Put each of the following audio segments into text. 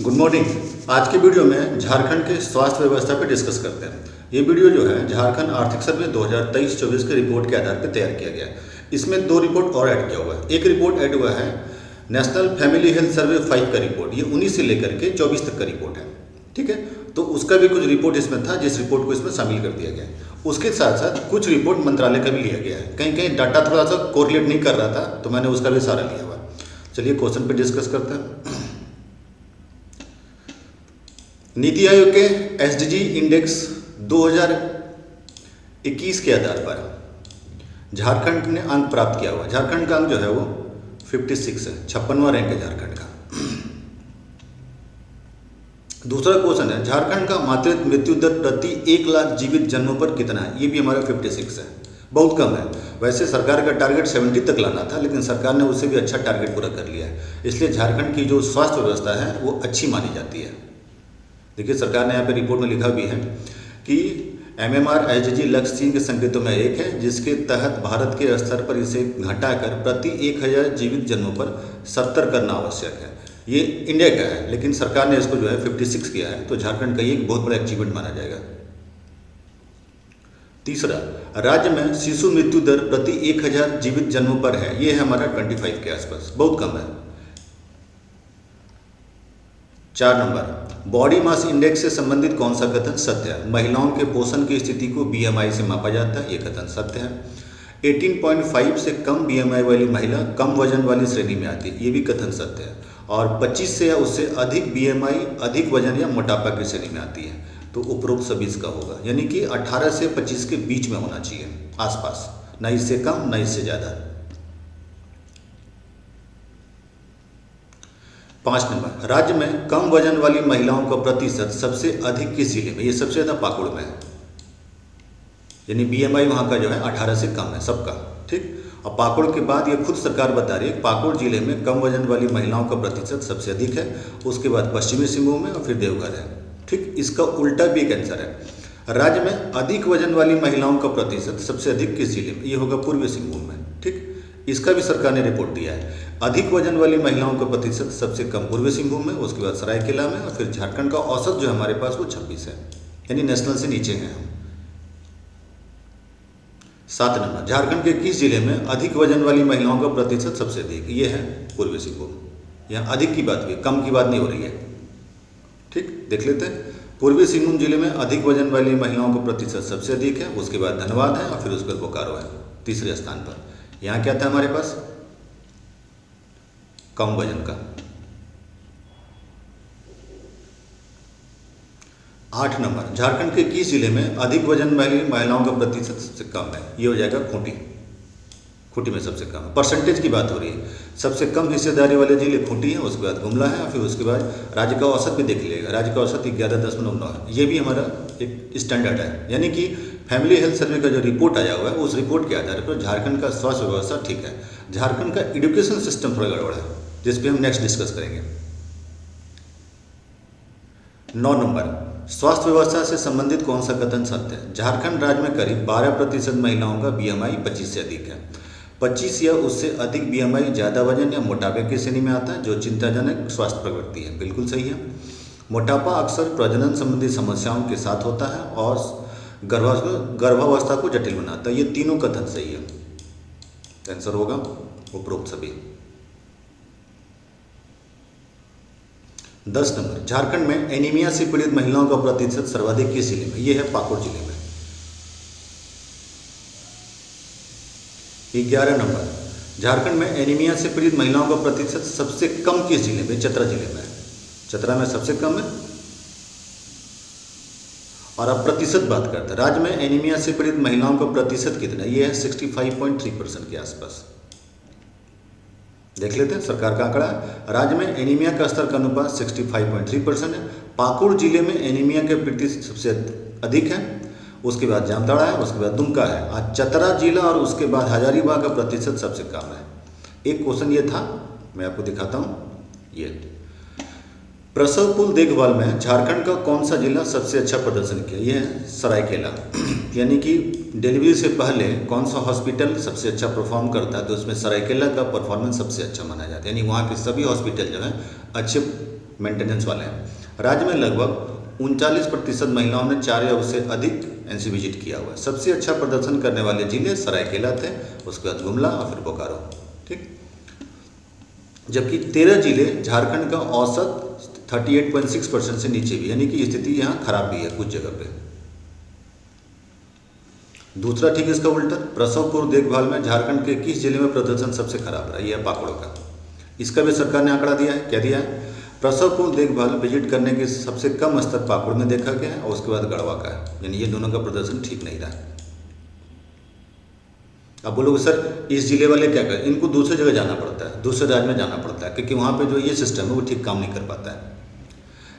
Good morning. आज के video में झारखंड के स्वास्थ्य व्यवस्था पर डिस्कस करते हैं। ये वीडियो जो है झारखंड आर्थिक सर्वे 2023-24 के रिपोर्ट के आधार पर तैयार किया गया है। इसमें 2 रिपोर्ट और ऐड किया हुआ है। एक रिपोर्ट ऐड हुआ है नेशनल फैमिली हेल्थ सर्वे 5 का रिपोर्ट, ये 19 से लेकर के 24 तक का रिपोर्ट है। ठीक है, तो उसका भी कुछ रिपोर्ट इसमें था, जिस रिपोर्ट को इसमें शामिल कर दिया गया। उसके साथ साथ कुछ रिपोर्ट मंत्रालय का भी लिया गया है। कहीं कहीं डाटा थोड़ा सा कोरिलेट नहीं कर रहा था, तो मैंने उसका भी सहारा लिया हुआ। चलिए क्वेश्चन पे डिस्कस करते हैं। नीति आयोग के एसडीजी इंडेक्स 2021 के आधार पर झारखंड ने अंक प्राप्त किया हुआ। झारखंड का अंक जो है वो 56 है, 56वां रैंक है झारखंड का। दूसरा क्वेश्चन है, झारखंड का मातृत्व मृत्यु दर प्रति 1 लाख जीवित जन्मों पर कितना है? ये भी हमारा 56 है, बहुत कम है। वैसे सरकार का टारगेट 70 तक लाना था, लेकिन सरकार ने उससे भी अच्छा टारगेट पूरा कर लिया है। इसलिए झारखंड की जो स्वास्थ्य व्यवस्था है वो अच्छी मानी जाती है। देखिए, सरकार ने यहाँ पे रिपोर्ट में लिखा भी है कि एमएमआर एसडीजी लक्ष्य 3 के संकेतों में एक है, जिसके तहत भारत के स्तर पर इसे घटाकर प्रति 1000 जीवित जन्मों पर 70 करना आवश्यक है। ये इंडिया का है, लेकिन सरकार ने इसको जो है 56 किया है, तो झारखंड का ये एक बहुत बड़ा अचीवमेंट माना जाएगा। तीसरा, राज्य में शिशु मृत्यु दर प्रति 1000 जीवित जन्मों पर है, ये है हमारा 25 के आसपास, बहुत कम है। 4 नंबर, बॉडी मास इंडेक्स से संबंधित कौन सा कथन सत्य है? महिलाओं के पोषण की स्थिति को बीएमआई से मापा जाता है, ये कथन सत्य है। 18.5 से कम बीएमआई वाली महिला कम वजन वाली श्रेणी में आती है, ये भी कथन सत्य है। और 25 से या उससे अधिक बीएमआई अधिक वजन या मोटापा की श्रेणी में आती है, तो उपरोक्त सभी इसका होगा। यानी कि 18 से 25 के बीच में होना चाहिए, आसपास, न इससे कम न इससे ज़्यादा। 5 नंबर, राज्य में कम वजन वाली महिलाओं का प्रतिशत सबसे अधिक किस जिले में? ये सबसे ज़्यादा पाकुड़ में है, यानी बीएमआई वहाँ का जो है 18 से कम है सबका। ठीक, और पाकुड़ के बाद ये खुद सरकार बता रही है, पाकुड़ जिले में कम वजन वाली महिलाओं का प्रतिशत सबसे अधिक है, उसके बाद पश्चिमी सिंहभूम है और फिर देवघर है। ठीक, इसका उल्टा भी एक आंसर है। राज्य में अधिक वजन वाली महिलाओं का प्रतिशत सबसे अधिक किस जिले में? ये होगा पूर्वी सिंहभूम में। ठीक, इसका भी सरकार ने रिपोर्ट दिया है। अधिक वजन वाली महिलाओं का प्रतिशत सबसे कम पूर्वी सिंहभूम में, उसके बाद सरायकेला में, और फिर झारखंड का औसत जो हमारे पास वो 26 है, यानी नेशनल से नीचे हैं हम। 7 नंबर, झारखंड के किस जिले में अधिक वजन वाली महिलाओं का प्रतिशत सबसे अधिक? ये है पूर्वी सिंहभूम। यहाँ अधिक की बात हुई, कम की बात नहीं हो रही है। ठीक, देख लेते हैं। पूर्वी सिंहभूम जिले में अधिक वजन वाली महिलाओं का प्रतिशत सबसे अधिक है, उसके बाद धनबाद है और फिर उसके बाद बोकारो है तीसरे स्थान पर। यहाँ क्या था हमारे पास? कम वजन का। 8 नंबर, झारखंड के किस जिले में अधिक वजन वाली महिलाओं का प्रतिशत सबसे कम है? ये हो जाएगा खूंटी। खूंटी में सबसे कम है, परसेंटेज की बात हो रही है। सबसे कम हिस्सेदारी वाले जिले खूंटी है, उसके बाद गुमला है, और फिर उसके बाद राज्य का औसत भी देख लीजिएगा। राज्य का औसत 11.9 है, ये भी हमारा एक स्टैंडर्ड है। यानी कि फैमिली हेल्थ सर्वे का जो रिपोर्ट आया हुआ है, उस रिपोर्ट के आधार पर झारखंड का स्वास्थ्य व्यवस्था ठीक है। झारखंड का एजुकेशन सिस्टम थोड़ा गड़बड़ है, जिस पे हम नेक्स्ट डिस्कस करेंगे। 9 नंबर, स्वास्थ्य व्यवस्था से संबंधित कौन सा कथन सत्य है? झारखंड राज्य में करीब 12% महिलाओं का बीएमआई 25 से अधिक है। 25 या उससे अधिक बीएमआई ज़्यादा वजन या मोटापे की श्रेणी में आता है, जो चिंताजनक स्वास्थ्य प्रवृत्ति है। बिल्कुल सही है। मोटापा अक्सर प्रजनन संबंधी समस्याओं के साथ होता है और गर्भावस्था को जटिल बनाता है। ये तीनों कथन सही है, आंसर होगा उपरोक्त सभी। 10 नंबर, झारखंड में एनीमिया से पीड़ित महिलाओं का प्रतिशत सर्वाधिक किस जिले में? ये है पाकुड़ जिले में। 11 नंबर, झारखंड में एनीमिया से पीड़ित महिलाओं का प्रतिशत सबसे कम किस जिले में? चतरा जिले में। चतरा में सबसे कम है। और अब प्रतिशत बात करते हैं। राज्य में एनीमिया से पीड़ित महिलाओं का प्रतिशत कितना? ये है 65.3% के आसपास। देख लेते हैं, सरकार का आंकड़ा है। राज्य में एनीमिया का स्तर का अनुपात 65.3% है। पाकुड़ जिले में एनीमिया के प्रतिशत सबसे अधिक है, उसके बाद जामताड़ा है, उसके बाद दुमका है। आज चतरा जिला और उसके बाद हजारीबाग का प्रतिशत सबसे कम है। एक क्वेश्चन ये था, मैं आपको दिखाता हूँ। ये प्रसव पूर्व देखभाल में झारखंड का कौन सा जिला सबसे अच्छा प्रदर्शन किया? ये है सरायकेला। यानी कि डिलीवरी से पहले कौन सा हॉस्पिटल सबसे अच्छा परफॉर्म करता है, तो उसमें सरायकेला का परफॉर्मेंस सबसे अच्छा माना जाता है। यानी वहाँ के सभी हॉस्पिटल जो है अच्छे मेंटेनेंस वाले हैं। राज्य में लगभग 39% महिलाओं ने 4 या उससे अधिक एनसी विजिट किया हुआ है। सबसे अच्छा प्रदर्शन करने वाले जिले सरायकेला थे, उसके बाद गुमला और फिर बोकारो। ठीक, जबकि 13 जिले झारखंड का औसत 38.6% से नीचे भी, यानी कि स्थिति यहाँ खराब भी है कुछ जगह पे। दूसरा ठीक इसका उल्टा, प्रसव पूर्व देखभाल में झारखंड के किस जिले में प्रदर्शन सबसे खराब रहा? यह है पाकुड़ का। इसका भी सरकार ने आंकड़ा दिया है। क्या दिया है? प्रसव पूर्व देखभाल विजिट करने के सबसे कम स्तर पाकुड़ में देखा गया है और उसके बाद गढ़वा का है, यानी ये दोनों का प्रदर्शन ठीक नहीं रहा है। अब बोलोगे सर इस जिले वाले क्या करें? इनको दूसरी जगह जाना पड़ता है, दूसरे राज्य में जाना पड़ता है, क्योंकि वहाँ पे जो ये सिस्टम है वो ठीक काम नहीं कर पाता है।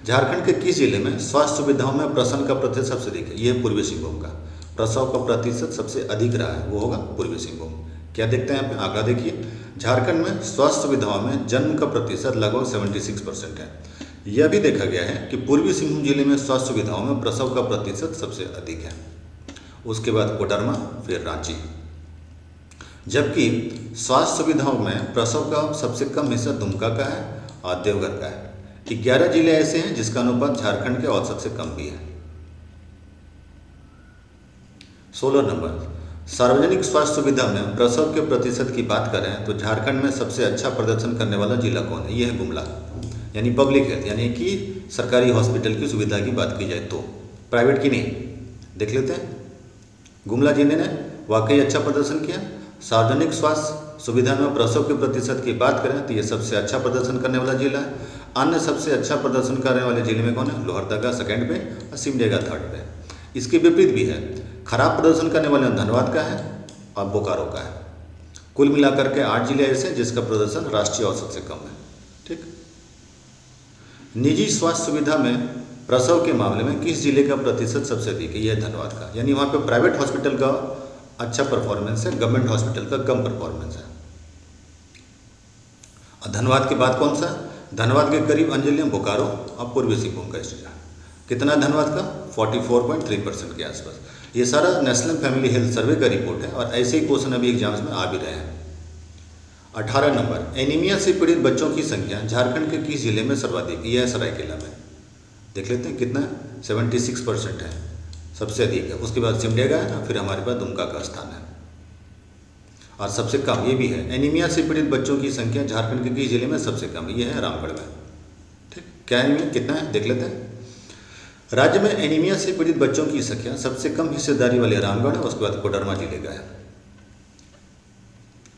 झारखंड के किस जिले में स्वास्थ्य सुविधाओं में प्रसव का प्रतिशत सबसे अधिक है? ये है पूर्वी सिंहभूम का। प्रसव का प्रतिशत सबसे अधिक रहा है, वो होगा पूर्वी सिंहभूम। क्या देखते हैं यहाँ पे आंकड़ा देखिए, झारखंड में स्वास्थ्य सुविधाओं में जन्म का प्रतिशत लगभग 76% है। यह भी देखा गया है कि पूर्वी सिंहभूम जिले में स्वास्थ्य सुविधाओं में प्रसव का प्रतिशत सबसे अधिक है, उसके बाद कोडरमा, फिर रांची। जबकि स्वास्थ्य सुविधाओं में प्रसव का सबसे कम हिस्सा दुमका का है और देवघर का है। 11 जिले ऐसे हैं जिसका अनुपात झारखंड के औसत से कम भी है। 16 नंबर, सार्वजनिक स्वास्थ्य सुविधा में प्रसव के प्रतिशत की बात करें तो झारखंड में सबसे अच्छा प्रदर्शन करने वाला जिला कौन है? यह है गुमला, यानी पब्लिक हेल्थ, यानी कि सरकारी हॉस्पिटल की सुविधा की बात की जाए तो, प्राइवेट की नहीं। देख लेते हैं, गुमला जिले ने वाकई अच्छा प्रदर्शन किया। सार्वजनिक स्वास्थ्य सुविधा में प्रसव के प्रतिशत की बात करें तो ये सबसे अच्छा प्रदर्शन करने वाला जिला है। अन्य सबसे अच्छा प्रदर्शन करने वाले जिले में कौन है? लोहरदगा सेकंड पे और सिमडेगा थर्ड पे। इसके विपरीत भी है, खराब प्रदर्शन करने वाले धनबाद का है और बोकारो का है। कुल मिलाकर के 8 जिले ऐसे हैं जिसका प्रदर्शन राष्ट्रीय औसत से कम है। ठीक, निजी स्वास्थ्य सुविधा में प्रसव के मामले में किस जिले का प्रतिशत सबसे अधिक है? यह है धनबाद का, यानी वहाँ पे प्राइवेट हॉस्पिटल का अच्छा परफॉर्मेंस है, गवर्नमेंट हॉस्पिटल का कम परफॉर्मेंस है। और धनबाद के बाद कौन सा? धनबाद के करीब अंजलियाँ बोकारो और पूर्वी सिंहभूम का स्टेट। कितना धनबाद का? 44.3% के आसपास। ये सारा नेशनल फैमिली हेल्थ सर्वे का रिपोर्ट है और ऐसे ही क्वेश्चन अभी एग्जाम्स में आ भी रहे हैं। 18 नंबर, एनीमिया से पीड़ित बच्चों की संख्या झारखंड के किस जिले में सर्वाधिक? यह है सरायकेला में। देख लेते हैं कितना, 76% है, सबसे अधिक है। उसके बाद सिमडेगा है, फिर हमारे पास दुमका का स्थान है। और सबसे कम ये भी है, एनीमिया से पीड़ित बच्चों की संख्या झारखंड के किस जिले में सबसे कम? ये है रामगढ़ में। ठीक, क्या एनीमिया कितना है देख लेते हैं। राज्य में एनीमिया से पीड़ित बच्चों की संख्या सबसे कम हिस्सेदारी वाले रामगढ़ है, उसके बाद कोडरमा जिले का है।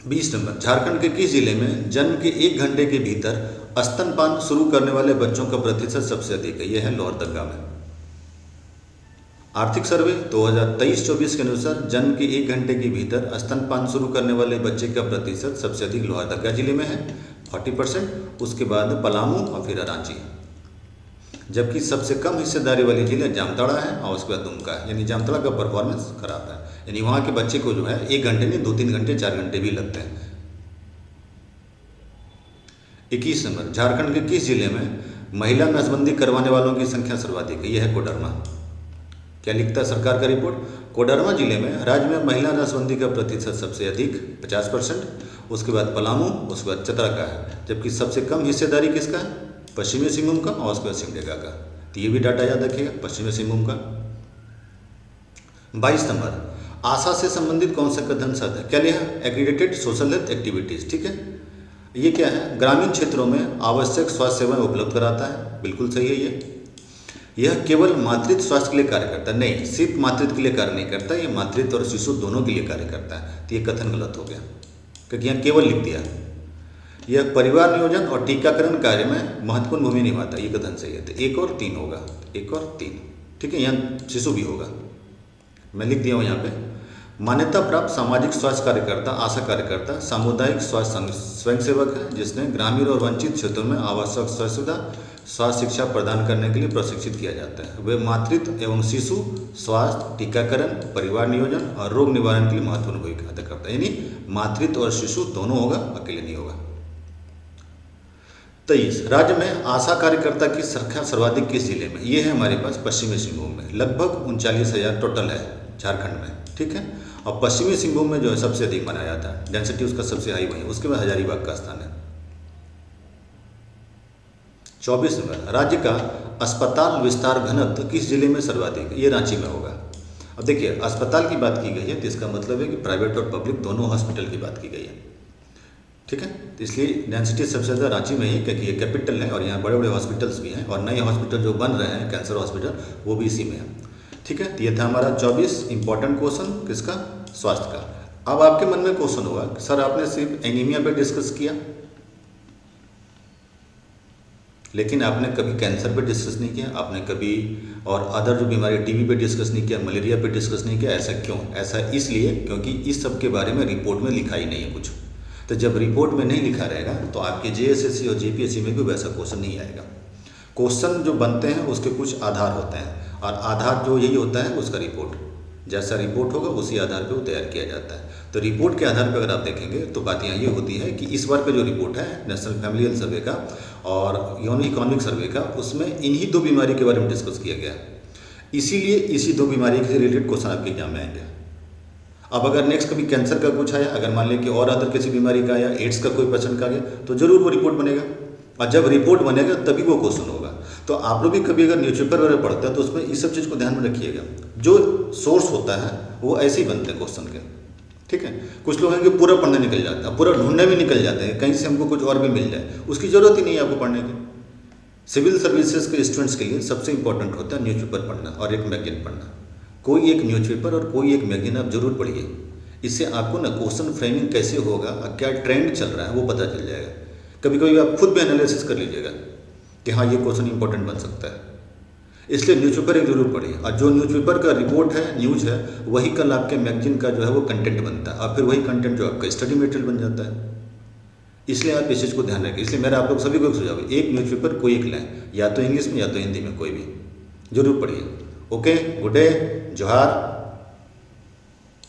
20 नंबर, झारखंड के किस जिले में जन्म के 1 घंटे के भीतर स्तनपान शुरू करने वाले बच्चों का प्रतिशत सबसे अधिक है? यह है लोहरदगा में। आर्थिक सर्वे 2023-24 के अनुसार जन्म के 1 घंटे के भीतर स्तनपान शुरू करने वाले बच्चे का प्रतिशत सबसे अधिक लोहरदगा जिले में है 40%, उसके बाद पलामू और फिर रांची। जबकि सबसे कम हिस्सेदारी वाले जिले जामताड़ा है और उसके बाद दुमका है, यानी जामताड़ा का परफॉर्मेंस खराब है, यानी वहाँ के बच्चे को जो है 1 घंटे नहीं 2-3 घंटे 4 घंटे भी लगते हैं। 21 नंबर, झारखंड के किस जिले में महिला नसबंदी करवाने वालों की संख्या सर्वाधिक है? यह है कोडरमा। क्या लिखता है सरकार का रिपोर्ट? कोडरमा जिले में राज्य में महिला नसबंदी का प्रतिशत सबसे अधिक 50%, उसके बाद पलामू, उसके बाद चतरा का है। जबकि सबसे कम हिस्सेदारी किसका है? पश्चिमी सिंहभूम का और उसके बाद सिमडेगा का। तो ये भी डाटा याद रखिएगा, पश्चिमी सिंहभूम का। 22 नंबर, आशा से संबंधित कौन सा कथन सत्य है? क्या लिया? Aggregated social health activities. ठीक है, ये क्या है? ग्रामीण क्षेत्रों में आवश्यक स्वास्थ्य सेवाएं उपलब्ध कराता है, बिल्कुल सही है ये। यह केवल मातृत्व स्वास्थ्य के लिए कार्य करता है? नहीं, सिर्फ मातृत्व के लिए कार्य नहीं करता, ये मातृत्व और शिशु दोनों के लिए कार्य करता है। तो ये कथन गलत हो गया, क्योंकि यहाँ केवल लिख दिया। यह परिवार नियोजन और टीकाकरण कार्य में महत्वपूर्ण भूमिका निभाता है, ये कथन सही है। तो 1 और 3 होगा, 1 और 3। ठीक है, यहाँ शिशु भी होगा, मैं लिख दिया हूँ यहाँ पे। मान्यता प्राप्त सामाजिक स्वास्थ्य कार्यकर्ता आशा कार्यकर्ता सामुदायिक स्वास्थ्य स्वयंसेवक है, जिसने ग्रामीण और वंचित क्षेत्रों में आवश्यक स्वास्थ्य सुविधा स्वास्थ्य शिक्षा प्रदान करने के लिए प्रशिक्षित किया जाता है। वे मातृत्व एवं शिशु स्वास्थ्य, टीकाकरण, परिवार नियोजन और रोग निवारण के लिए महत्वपूर्ण भूमिका अदा करता है। यानी मातृत्व और शिशु दोनों होगा, अकेले नहीं होगा। 23, राज्य में आशा कार्यकर्ता की संख्या सर्वाधिक किस जिले में? ये है हमारे पास पश्चिमी सिंहभूम में, लगभग 39,000 टोटल है झारखंड में। ठीक है, और पश्चिमी सिंहभूम में जो है सबसे अधिक माना जाता है, डेंसिटी उसका सबसे हाई वही, उसके बाद हजारीबाग का स्थान है। 24 नंबर, राज्य का अस्पताल विस्तार घनत्व किस जिले में सर्वाधिक है? ये रांची में होगा। अब देखिए, अस्पताल की बात की गई है तो इसका मतलब है कि प्राइवेट और पब्लिक दोनों हॉस्पिटल की बात की गई है, ठीक है। तो इसलिए डेंसिटी सबसे ज़्यादा रांची में ही, क्योंकि ये कैपिटल है और यहाँ बड़े बड़े हॉस्पिटल्स भी हैं और नए हॉस्पिटल जो बन रहे हैं कैंसर हॉस्पिटल वो भी इसी में है, ठीक है। तो ये था हमारा 24 इंपॉर्टेंट क्वेश्चन किसका, स्वास्थ्य का। अब आपके मन में क्वेश्चन होगा सर आपने सिर्फ एनीमिया पे डिस्कस किया लेकिन आपने कभी कैंसर पे डिस्कस नहीं किया, आपने कभी और अदर जो बीमारी टीबी पे डिस्कस नहीं किया, मलेरिया पे डिस्कस नहीं किया। ऐसा क्यों? ऐसा इसलिए क्योंकि इस सब के बारे में रिपोर्ट में लिखा ही नहीं है कुछ। तो जब रिपोर्ट में नहीं लिखा रहेगा तो आपके जेएसएससी और जेपीएससी में भी वैसा क्वेश्चन नहीं आएगा। क्वेश्चन जो बनते हैं उसके कुछ आधार होते हैं और आधार जो यही होता है उसका रिपोर्ट, जैसा रिपोर्ट होगा उसी आधार पर वो तैयार किया जाता है। तो रिपोर्ट के आधार पर अगर आप देखेंगे तो बात यहाँ ये होती है कि इस बार का जो रिपोर्ट है नेशनल फैमिली हेल्थ सर्वे का और इकोनॉमिक सर्वे का, उसमें इन्हीं दो बीमारी के बारे में डिस्कस किया गया। इसीलिए इसी दो बीमारी से रिलेटेड क्वेश्चन आपके एग्जाम में आएंगे। अब अगर नेक्स्ट कभी कैंसर का कुछ आया, अगर मान लें कि और अदर किसी बीमारी का आया, एड्स का कोई पेशेंट का गया, तो जरूर वो रिपोर्ट बनेगा और जब रिपोर्ट बनेगा तभी वो क्वेश्चन होगा। तो आप लोग भी कभी अगर न्यूज़पेपर वगैरह पढ़ते हैं तो उसमें इस सब चीज़ को ध्यान में रखिएगा। जो सोर्स होता है वो ऐसे ही बनते हैं क्वेश्चन के, ठीक है। कुछ लोग हैं कि पूरा पढ़ने निकल जाता है, पूरा ढूंढने में निकल जाते हैं, कहीं से हमको कुछ और भी मिल जाए, उसकी ज़रूरत ही नहीं है आपको पढ़ने की। सिविल सर्विसेज के स्टूडेंट्स के लिए सबसे इंपॉर्टेंट होता है न्यूज़पेपर पढ़ना और एक मैगजीन पढ़ना। कोई एक न्यूज़पेपर और कोई एक मैगजीन आप जरूर पढ़िए। इससे आपको ना क्वेश्चन फ्रेमिंग कैसे होगा, क्या ट्रेंड चल रहा है वो पता चल जाएगा। कभी कभी आप खुद भी एनालिसिस कर लीजिएगा कि हाँ ये क्वेश्चन इंपॉर्टेंट बन सकता है। इसलिए न्यूज़पेपर एक जरूर पढ़िए और जो न्यूज़पेपर का रिपोर्ट है, न्यूज़ है, वही कल आपके मैगजीन का जो है वो कंटेंट बनता है और फिर वही कंटेंट जो आपका स्टडी मटेरियल बन जाता है। इसलिए आप इस चीज़ को ध्यान रखें। इसलिए मेरा आप लोग सभी को एक सुझाव है, एक न्यूज़पेपर कोई एक लें, या तो इंग्लिश में या तो हिंदी में, कोई भी जरूर पढ़िए। ओके, गुड डे, जोहार।